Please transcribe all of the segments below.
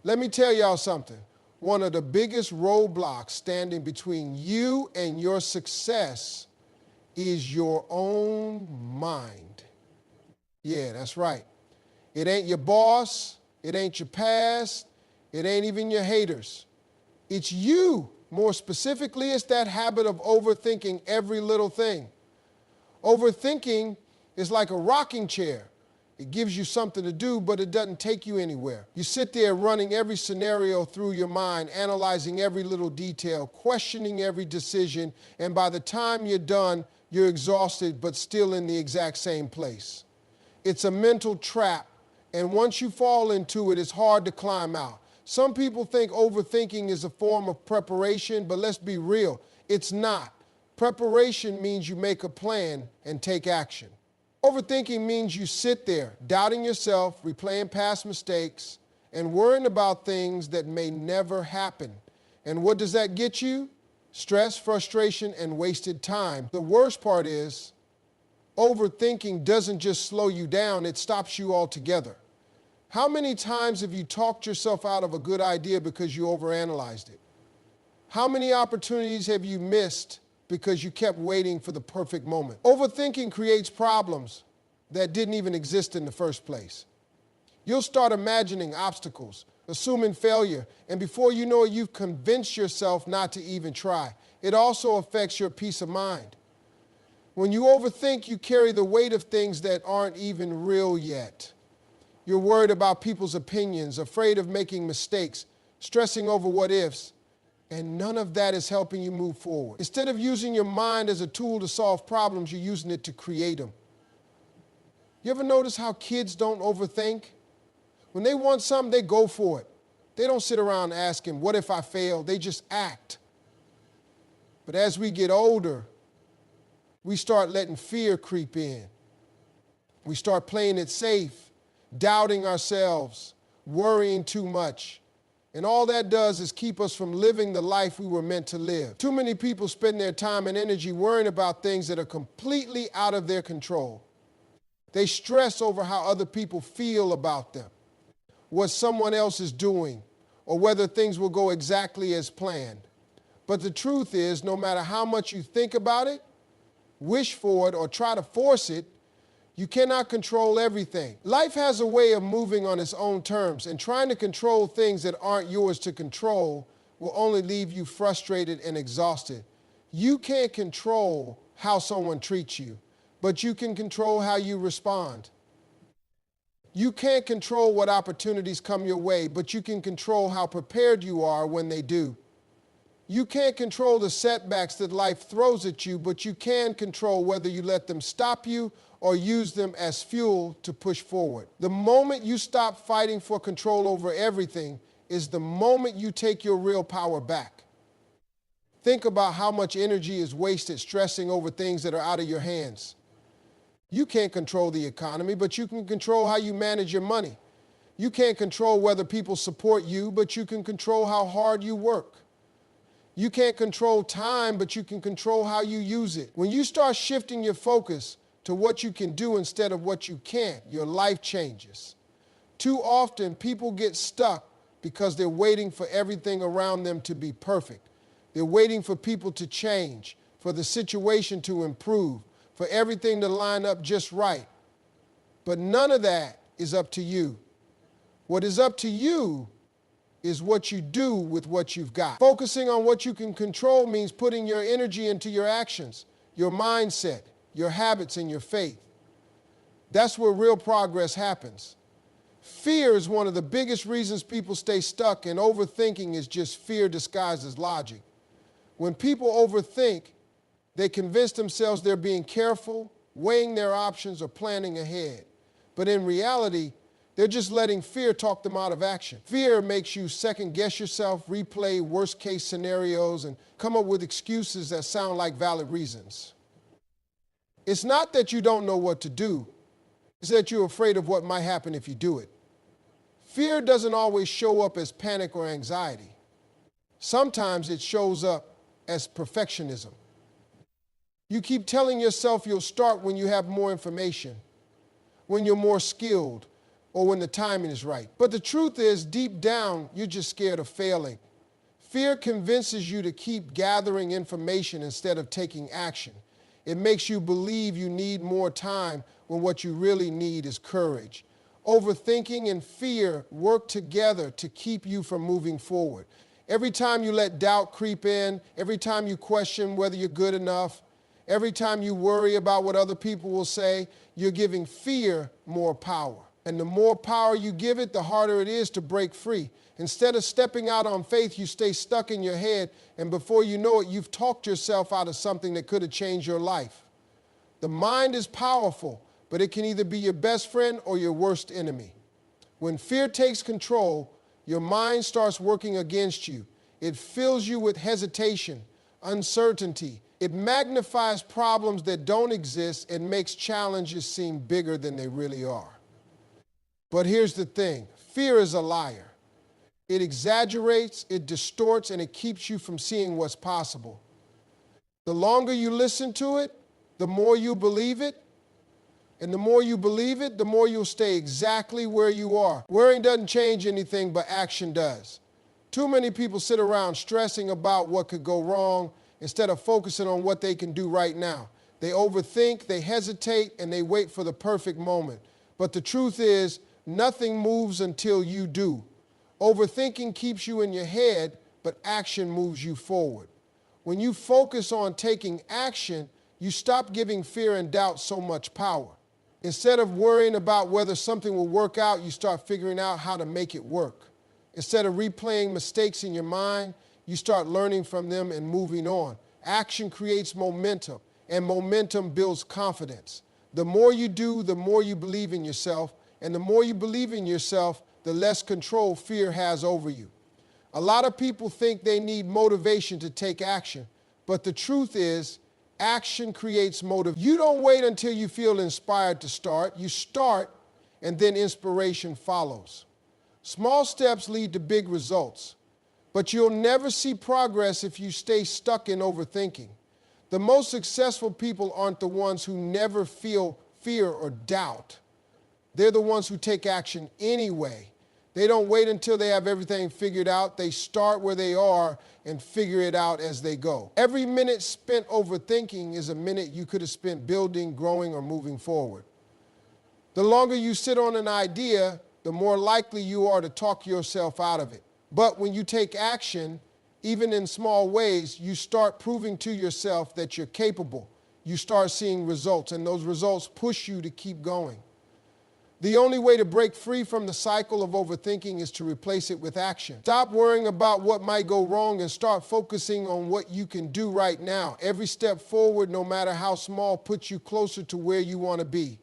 Let me tell y'all something. One of the biggest roadblocks standing between you and your success is your own mind. Yeah, that's right. It ain't your boss. It ain't your past. It ain't even your haters. It's you. More specifically, it's that habit of overthinking every little thing. Overthinking is like a rocking chair. It gives you something to do, but it doesn't take you anywhere. You sit there running every scenario through your mind, analyzing every little detail, questioning every decision, and by the time you're done, you're exhausted, but still in the exact same place. It's a mental trap, and once you fall into it, it's hard to climb out. Some people think overthinking is a form of preparation, but let's be real, it's not. Preparation means you make a plan and take action. Overthinking means you sit there, doubting yourself, replaying past mistakes, and worrying about things that may never happen. And what does that get you? Stress, frustration, and wasted time. The worst part is, overthinking doesn't just slow you down, it stops you altogether. How many times have you talked yourself out of a good idea because you overanalyzed it? How many opportunities have you missed because you kept waiting for the perfect moment? Overthinking creates problems that didn't even exist in the first place. You'll start imagining obstacles, assuming failure, and before you know it, you've convinced yourself not to even try. It also affects your peace of mind. When you overthink, you carry the weight of things that aren't even real yet. You're worried about people's opinions, afraid of making mistakes, stressing over what ifs, and none of that is helping you move forward. Instead of using your mind as a tool to solve problems, you're using it to create them. You ever notice how kids don't overthink? When they want something, they go for it. They don't sit around asking, what if I fail? They just act. But as we get older, we start letting fear creep in. We start playing it safe, doubting ourselves, worrying too much. And all that does is keep us from living the life we were meant to live. Too many people spend their time and energy worrying about things that are completely out of their control. They stress over how other people feel about them, what someone else is doing, or whether things will go exactly as planned. But the truth is, no matter how much you think about it, wish for it, or try to force it, you cannot control everything. Life has a way of moving on its own terms, and trying to control things that aren't yours to control will only leave you frustrated and exhausted. You can't control how someone treats you, but you can control how you respond. You can't control what opportunities come your way, but you can control how prepared you are when they do. You can't control the setbacks that life throws at you, but you can control whether you let them stop you or use them as fuel to push forward. The moment you stop fighting for control over everything is the moment you take your real power back. Think about how much energy is wasted stressing over things that are out of your hands. You can't control the economy, but you can control how you manage your money. You can't control whether people support you, but you can control how hard you work. You can't control time, but you can control how you use it. When you start shifting your focus to what you can do instead of what you can't, your life changes. Too often, people get stuck because they're waiting for everything around them to be perfect. They're waiting for people to change, for the situation to improve, for everything to line up just right. But none of that is up to you. What is up to you is what you do with what you've got. Focusing on what you can control means putting your energy into your actions, your mindset, your habits, and your faith. That's where real progress happens. Fear is one of the biggest reasons people stay stuck, and overthinking is just fear disguised as logic. When people overthink, they convince themselves they're being careful, weighing their options, or planning ahead. But in reality, they're just letting fear talk them out of action. Fear makes you second-guess yourself, replay worst-case scenarios, and come up with excuses that sound like valid reasons. It's not that you don't know what to do. It's that you're afraid of what might happen if you do it. Fear doesn't always show up as panic or anxiety. Sometimes it shows up as perfectionism. You keep telling yourself you'll start when you have more information, when you're more skilled, or when the timing is right. But the truth is, deep down, you're just scared of failing. Fear convinces you to keep gathering information instead of taking action. It makes you believe you need more time when what you really need is courage. Overthinking and fear work together to keep you from moving forward. Every time you let doubt creep in, every time you question whether you're good enough, every time you worry about what other people will say, you're giving fear more power. And the more power you give it, the harder it is to break free. Instead of stepping out on faith, you stay stuck in your head, and before you know it, you've talked yourself out of something that could have changed your life. The mind is powerful, but it can either be your best friend or your worst enemy. When fear takes control, your mind starts working against you. It fills you with hesitation, uncertainty. It magnifies problems that don't exist and makes challenges seem bigger than they really are. But here's the thing, fear is a liar. It exaggerates, it distorts, and it keeps you from seeing what's possible. The longer you listen to it, the more you believe it, and the more you believe it, the more you'll stay exactly where you are. Worrying doesn't change anything, but action does. Too many people sit around stressing about what could go wrong instead of focusing on what they can do right now. They overthink, they hesitate, and they wait for the perfect moment. But the truth is, nothing moves until you do. Overthinking keeps you in your head, but action moves you forward. When you focus on taking action, you stop giving fear and doubt so much power. Instead of worrying about whether something will work out, you start figuring out how to make it work. Instead of replaying mistakes in your mind, you start learning from them and moving on. Action creates momentum, and momentum builds confidence. The more you do, the more you believe in yourself, and the more you believe in yourself, the less control fear has over you. A lot of people think they need motivation to take action, but the truth is, action creates motive. You don't wait until you feel inspired to start. You start, and then inspiration follows. Small steps lead to big results, but you'll never see progress if you stay stuck in overthinking. The most successful people aren't the ones who never feel fear or doubt. They're the ones who take action anyway. They don't wait until they have everything figured out. They start where they are and figure it out as they go. Every minute spent overthinking is a minute you could have spent building, growing, or moving forward. The longer you sit on an idea, the more likely you are to talk yourself out of it. But when you take action, even in small ways, you start proving to yourself that you're capable. You start seeing results, and those results push you to keep going. The only way to break free from the cycle of overthinking is to replace it with action. Stop worrying about what might go wrong and start focusing on what you can do right now. Every step forward, no matter how small, puts you closer to where you want to be.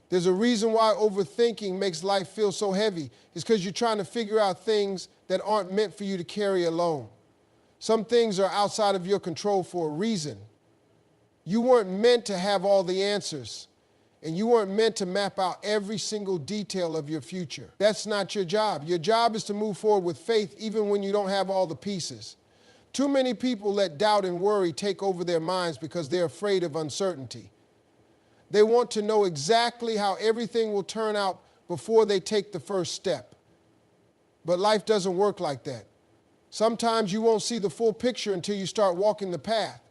There's a reason why overthinking makes life feel so heavy. It's because you're trying to figure out things that aren't meant for you to carry alone. Some things are outside of your control for a reason. You weren't meant to have all the answers. And you weren't meant to map out every single detail of your future. That's not your job. Your job is to move forward with faith even when you don't have all the pieces. Too many people let doubt and worry take over their minds because they're afraid of uncertainty. They want to know exactly how everything will turn out before they take the first step. But life doesn't work like that. Sometimes you won't see the full picture until you start walking the path.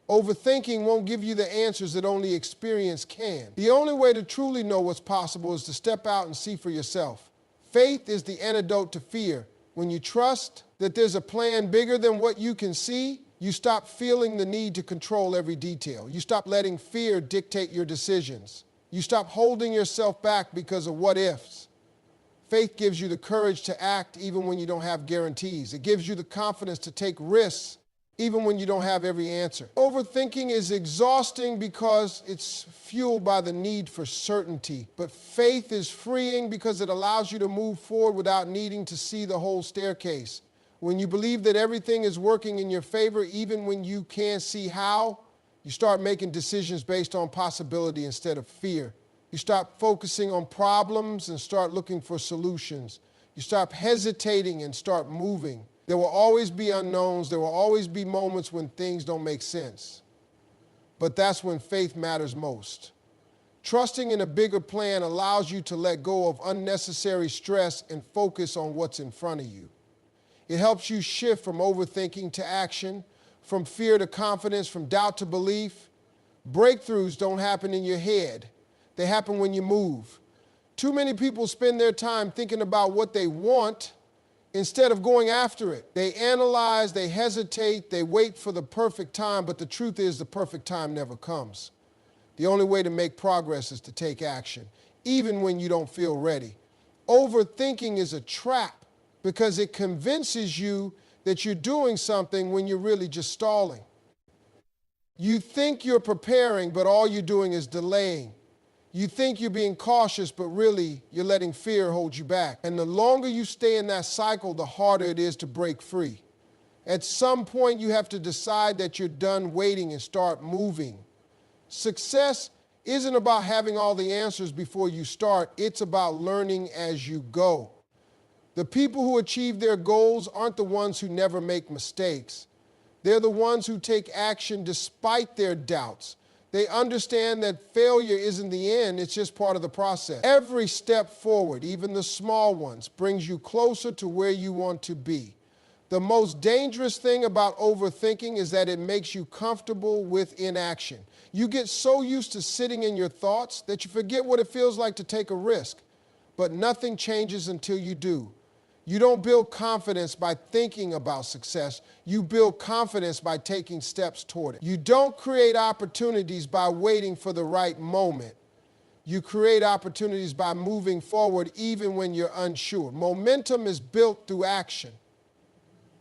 Overthinking won't give you the answers that only experience can. The only way to truly know what's possible is to step out and see for yourself. Faith is the antidote to fear. When you trust that there's a plan bigger than what you can see, you stop feeling the need to control every detail. You stop letting fear dictate your decisions. You stop holding yourself back because of what ifs. Faith gives you the courage to act even when you don't have guarantees. It gives you the confidence to take risks even when you don't have every answer. Overthinking is exhausting because it's fueled by the need for certainty. But faith is freeing because it allows you to move forward without needing to see the whole staircase. When you believe that everything is working in your favor, even when you can't see how, you start making decisions based on possibility instead of fear. You stop focusing on problems and start looking for solutions. You stop hesitating and start moving. There will always be unknowns. There will always be moments when things don't make sense. But that's when faith matters most. Trusting in a bigger plan allows you to let go of unnecessary stress and focus on what's in front of you. It helps you shift from overthinking to action, from fear to confidence, from doubt to belief. Breakthroughs don't happen in your head. They happen when you move. Too many people spend their time thinking about what they want instead of going after it. They analyze, they hesitate, they wait for the perfect time, but the truth is the perfect time never comes. The only way to make progress is to take action, even when you don't feel ready. Overthinking is a trap because it convinces you that you're doing something when you're really just stalling. You think you're preparing, but all you're doing is delaying. You think you're being cautious, but really you're letting fear hold you back. And the longer you stay in that cycle, the harder it is to break free. At some point, you have to decide that you're done waiting and start moving. Success isn't about having all the answers before you start. It's about learning as you go. The people who achieve their goals aren't the ones who never make mistakes. They're the ones who take action despite their doubts. They understand that failure isn't the end, it's just part of the process. Every step forward, even the small ones, brings you closer to where you want to be. The most dangerous thing about overthinking is that it makes you comfortable with inaction. You get so used to sitting in your thoughts that you forget what it feels like to take a risk. But nothing changes until you do. You don't build confidence by thinking about success. You build confidence by taking steps toward it. You don't create opportunities by waiting for the right moment. You create opportunities by moving forward even when you're unsure. Momentum is built through action.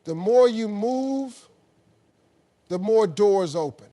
The more you move, the more doors open.